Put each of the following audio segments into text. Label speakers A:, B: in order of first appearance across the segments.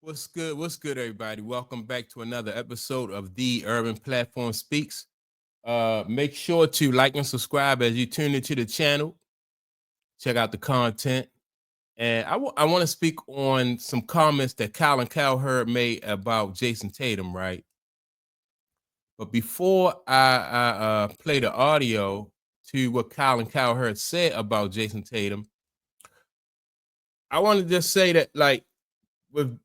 A: What's good? What's good, everybody? Welcome back to another episode of The Urban Platform Speaks. Make sure to like and subscribe as you tune into the channel. Check out the content. And I want to speak on some comments that Colin Cowherd made about Jayson Tatum, right? But before I play the audio to what Colin Cowherd said about Jayson Tatum, I want to just say that, like, with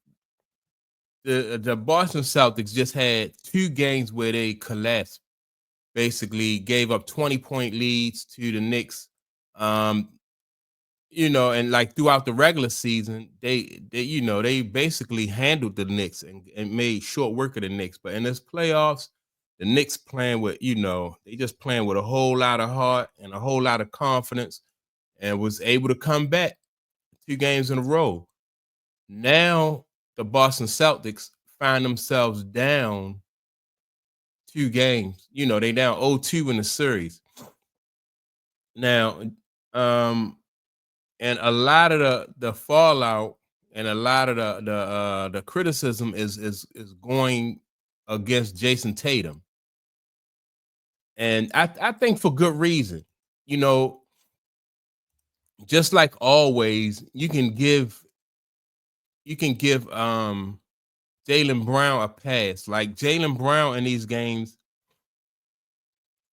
A: the Boston Celtics just had two games where they collapsed, basically gave up 20-point leads to the Knicks. And like throughout the regular season, they basically handled the Knicks and made short work of the Knicks. But in this playoffs, the Knicks playing with, they just playing with a whole lot of heart and a whole lot of confidence, and was able to come back two games in a row. Now the Boston Celtics find themselves down two games. They down 0-2 in the series. Now, and a lot of the fallout and a lot of the criticism is going against Jayson Tatum. And I think for good reason. Just like always, you can give Jaylen Brown a pass. Like, Jaylen Brown in these games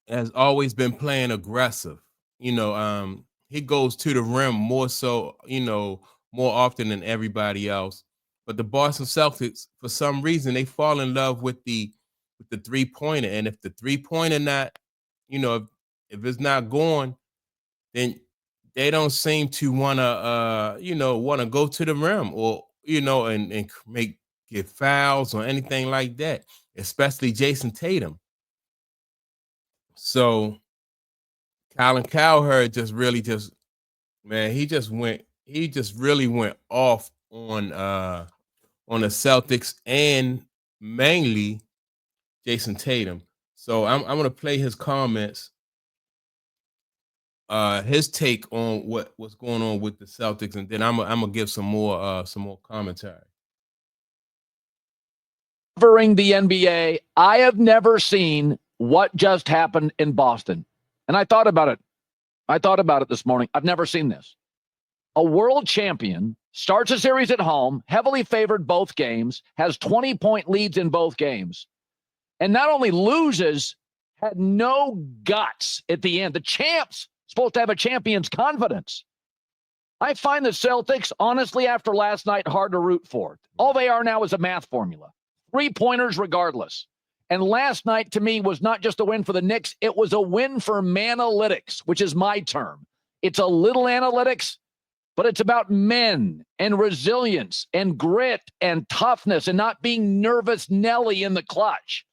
A: has always been playing aggressive. He goes to the rim more so, more often than everybody else. But the Boston Celtics, for some reason, they fall in love with the 3-pointer. And if the 3-pointer not, if it's not going, then they don't seem to wanna go to the rim, or and get fouls or anything like that, especially Jayson Tatum. So Colin Cowherd he just really went off on the Celtics, and mainly Jayson Tatum. So I'm gonna play his comments, his take on what's going on with the Celtics, and then I'm gonna give some more commentary.
B: Covering the NBA, I have never seen what just happened in Boston. And I thought about it. I thought about it this morning. I've never seen this. A world champion starts a series at home, heavily favored both games, has 20-point leads in both games, and not only loses, had no guts at the end. The champ's supposed to have a champion's confidence. I find the Celtics, honestly, after last night, hard to root for. All they are now is a math formula. 3-pointers regardless. And last night, to me, was not just a win for the Knicks. It was a win for Manalytics, which is my term. It's a little analytics, but it's about men and resilience and grit and toughness and not being nervous Nelly in the clutch.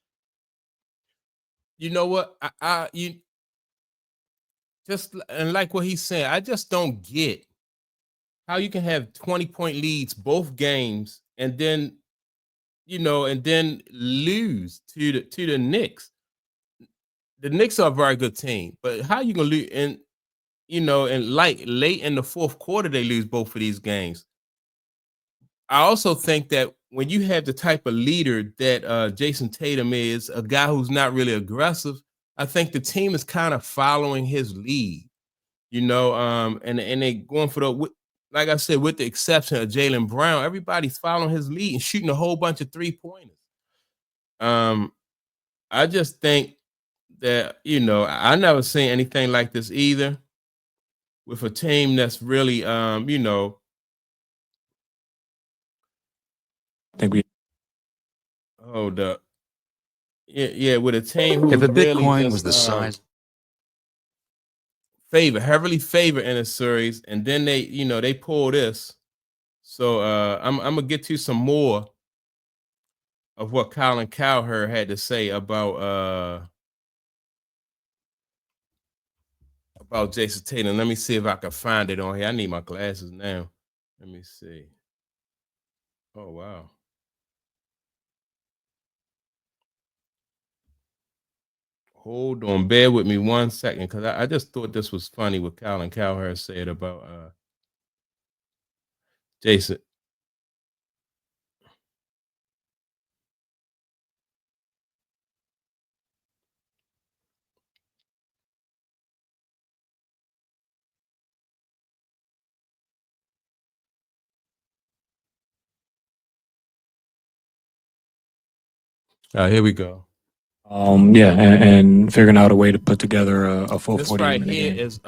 A: You know what? And like what he's saying, I just don't get how you can have 20-point leads both games and then lose to the Knicks. The Knicks are a very good team, but how you gonna lose? And like late in the fourth quarter, they lose both of these games. I also think that when you have the type of leader that Jayson Tatum is, a guy who's not really aggressive, I think the team is kind of following his lead. And they going for like I said, with the exception of Jaylen Brown, everybody's following his lead and shooting a whole bunch of 3-pointers. I just think that, I never seen anything like this either, with a team that's really,
C: I think we
A: hold up. Yeah, with a team who
C: if a
A: really
C: Bitcoin
A: just,
C: was the size
A: heavily favored in a series, and then they pull this. So I'm gonna get to some more of what Colin Cowherd had to say about Jayson Tatum. Let me see if I can find it on here. I need my glasses now. Let me see. Oh wow. Hold on, bear with me 1 second, because I just thought this was funny what Colin Cowherd said about Jayson. Here we go.
C: And figuring out a way to put together a full
A: This
C: 40
A: right
C: minute
A: here
C: game.
A: is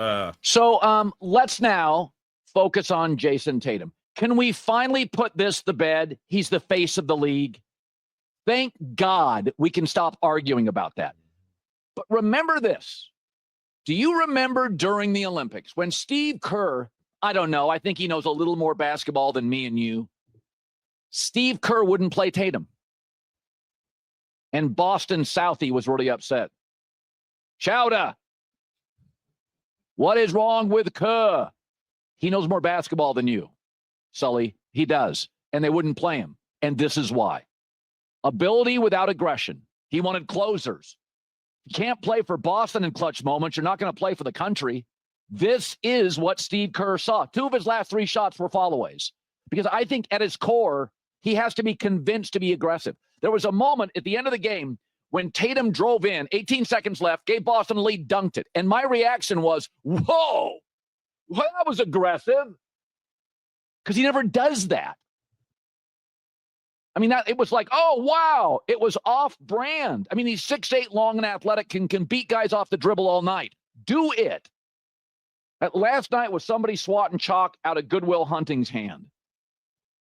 B: So let's now focus on Jayson Tatum. Can we finally put this to bed? He's the face of the league. Thank God we can stop arguing about that. But remember this. Do you remember during the Olympics when Steve Kerr, I don't know, I think he knows a little more basketball than me and you. Steve Kerr wouldn't play Tatum. And Boston Southie was really upset. Chowda, what is wrong with Kerr? He knows more basketball than you, Sully. He does. And they wouldn't play him. And this is why. Ability without aggression. He wanted closers. You can't play for Boston in clutch moments. You're not going to play for the country. This is what Steve Kerr saw. 2 of his last 3 shots were fallaways. Because I think at his core, he has to be convinced to be aggressive. There was a moment at the end of the game when Tatum drove in, 18 seconds left, gave Boston a lead, dunked it. And my reaction was, whoa, well, that was aggressive. Because he never does that. I mean, it was like, oh, wow, it was off brand. I mean, he's 6'8", long and athletic, can beat guys off the dribble all night. Do it. Last night was somebody swatting chalk out of Goodwill Hunting's hand.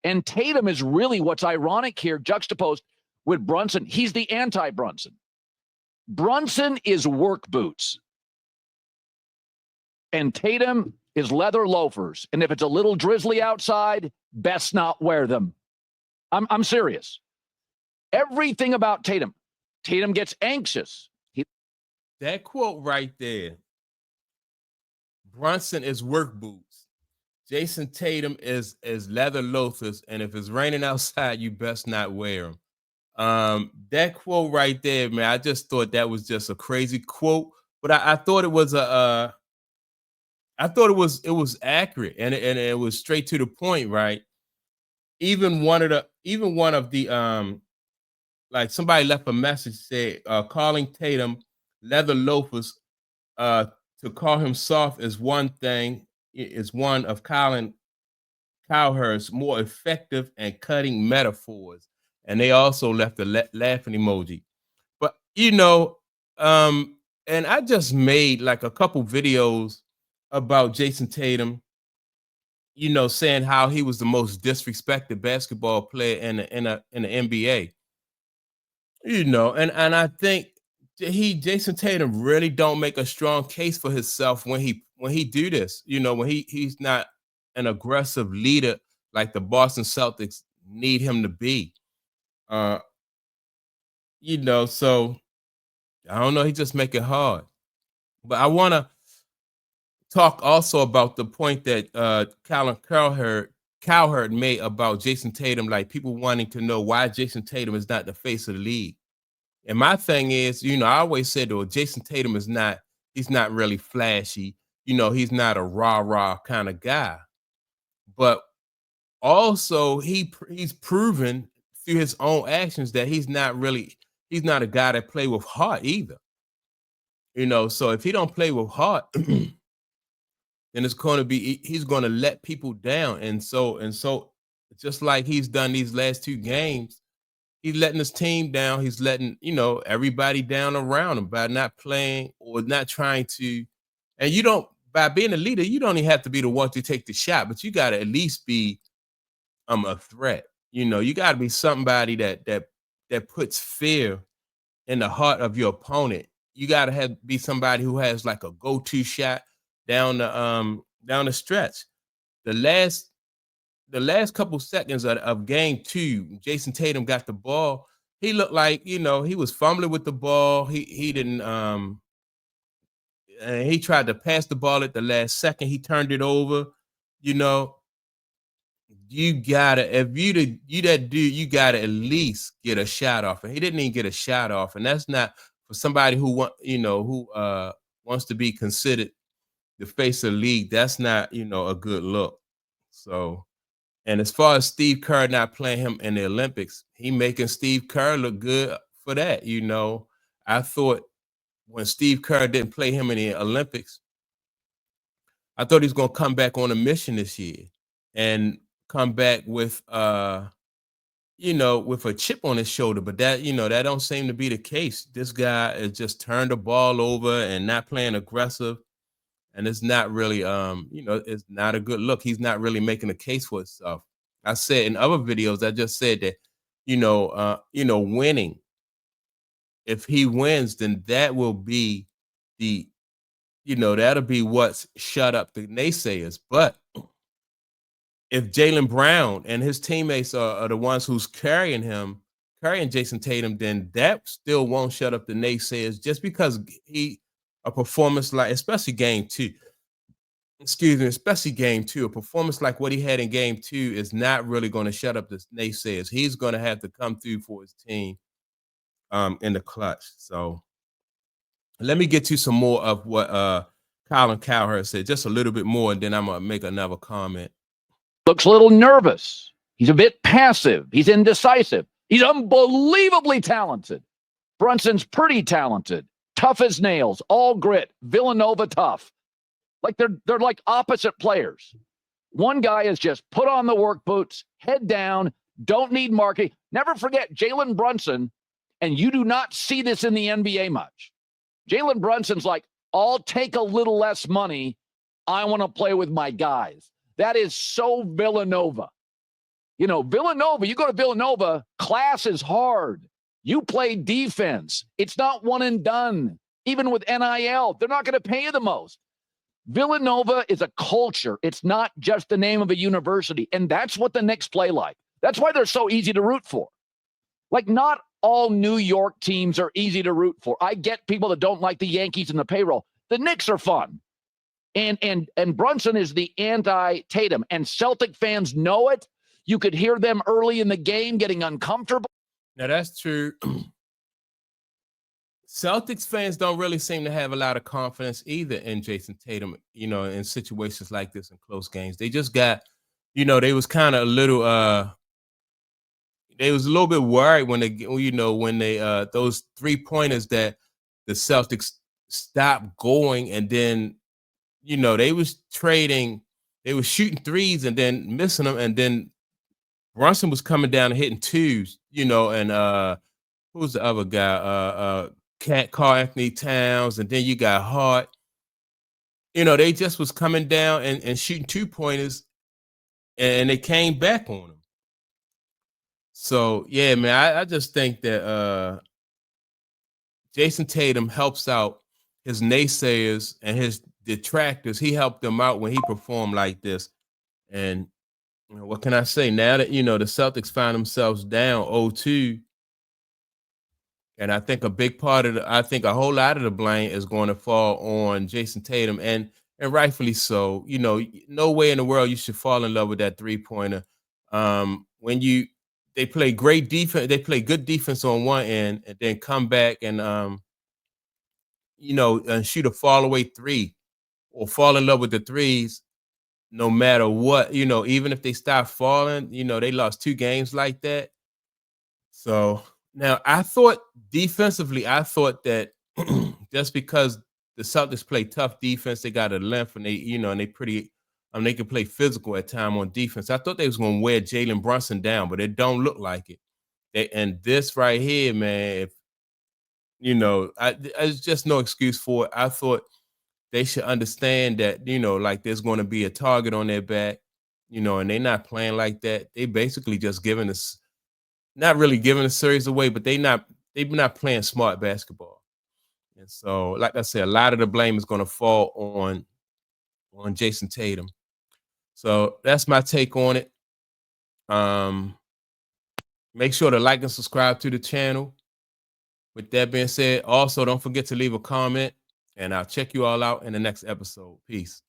B: And Tatum is really what's ironic here, juxtaposed with Brunson. He's the anti-Brunson. Brunson is work boots. And Tatum is leather loafers. And if it's a little drizzly outside, best not wear them. I'm serious. Everything about Tatum. Tatum gets anxious.
A: that quote right there. Brunson is work boots. Jayson Tatum is leather loafers, and if it's raining outside, you best not wear them. That quote right there, man, I just thought that was just a crazy quote, but I thought it was I thought it was accurate, and it was straight to the point, right? Even one of the like somebody left a message said calling Tatum leather loafers to call him soft is one thing, is one of Colin Cowherd's more effective and cutting metaphors. And they also left a laughing emoji. But and I just made like a couple videos about Jayson Tatum, saying how he was the most disrespected basketball player in the NBA. And I think Jayson Tatum really don't make a strong case for himself when he do this. When he's not an aggressive leader like the Boston Celtics need him to be. Uh, so I don't know. He just make it hard. But I want to talk also about the point that Colin Cowherd made about Jayson Tatum, like people wanting to know why Jayson Tatum is not the face of the league. And my thing is, I always said, well, Jayson Tatum he's not really flashy. He's not a rah-rah kind of guy. But also he's proven through his own actions that he's not a guy that play with heart either. So if he don't play with heart, then it's going to be he's going to let people down. And so just like he's done these last 2 games, he's letting his team down. He's letting, everybody down around him by not playing or not trying to. And by being a leader, you don't even have to be the one to take the shot, but you got to at least be a threat. You got to be somebody that puts fear in the heart of your opponent. You got to be somebody who has like a go-to shot down the stretch. The last couple seconds of game 2, Jayson Tatum got the ball. He looked like, he was fumbling with the ball. He didn't and he tried to pass the ball at the last second. He turned it over. You gotta, if you that dude, you gotta at least get a shot off. And he didn't even get a shot off. And that's not for somebody who wants to be considered the face of the league. That's not, a good look. So, and as far as Steve Kerr not playing him in the Olympics, he making Steve Kerr look good for that. I thought when Steve Kerr didn't play him in the Olympics, I thought he was going to come back on a mission this year and come back with, with a chip on his shoulder, but that don't seem to be the case. This guy has just turned the ball over and not playing aggressive, and it's not really it's not a good look. He's not really making a case for himself. I said in other videos, I just said that winning, if he wins, then that will be that'll be what's shut up the naysayers. But if Jaylen Brown and his teammates are the ones who's carrying Jayson Tatum, then that still won't shut up the naysayers, just because a performance like, especially game two, a performance like what he had in game two is not really going to shut up the naysayers. He's going to have to come through for his team in the clutch. So let me get to some more of what Colin Cowherd said, just a little bit more, and then I'm going to make another comment.
B: Looks a little nervous. He's a bit passive. He's indecisive. He's unbelievably talented. Brunson's pretty talented. Tough as nails. All grit. Villanova tough. Like they're like opposite players. One guy is just put on the work boots, head down, don't need marketing. Never forget Jalen Brunson, and you do not see this in the NBA much. Jalen Brunson's like, I'll take a little less money. I want to play with my guys. That is so Villanova. Villanova, you go to Villanova, class is hard. You play defense. It's not one and done. Even with NIL, they're not going to pay you the most. Villanova is a culture. It's not just the name of a university. And that's what the Knicks play like. That's why they're so easy to root for. Like, not all New York teams are easy to root for. I get people that don't like the Yankees and the payroll. The Knicks are fun. And Brunson is the anti-Tatum. And Celtic fans know it. You could hear them early in the game getting uncomfortable.
A: Now, that's true. Celtics fans don't really seem to have a lot of confidence either in Jayson Tatum, in situations like this in close games. They just got, they was kind of a little, they was a little bit worried when they those 3-pointers that the Celtics stopped going, and then, they was shooting threes and then missing them, and then Brunson was coming down and hitting twos, and who's the other guy? Carl Anthony Towns, and then you got Hart. They just was coming down and shooting 2-pointers, and they came back on them. So yeah, man, I just think that Jayson Tatum helps out his naysayers and his detractors. He helped them out when he performed like this. And what can I say? Now that the Celtics find themselves down 0-2. And I think a whole lot of the blame is going to fall on Jayson Tatum, and rightfully so. No way in the world you should fall in love with that 3-pointer. When they play great defense, they play good defense on one end, and then come back and and shoot a fall away 3, or fall in love with the threes. No matter what, even if they stop falling, they lost 2 games like that. So. Now, I thought defensively, that just because the Celtics play tough defense, they got a length, and they can play physical at time on defense. I thought they was going to wear Jalen Brunson down, but it don't look like it. And this right here, man, there's just no excuse for it. I thought they should understand that, like there's going to be a target on their back, and they're not playing like that. They basically just giving us. Not really giving the series away, but they're not playing smart basketball. And so, like I said, a lot of the blame is going to fall on Jayson Tatum. So that's my take on it. Make sure to like and subscribe to the channel. With that being said, also don't forget to leave a comment, and I'll check you all out in the next episode. Peace.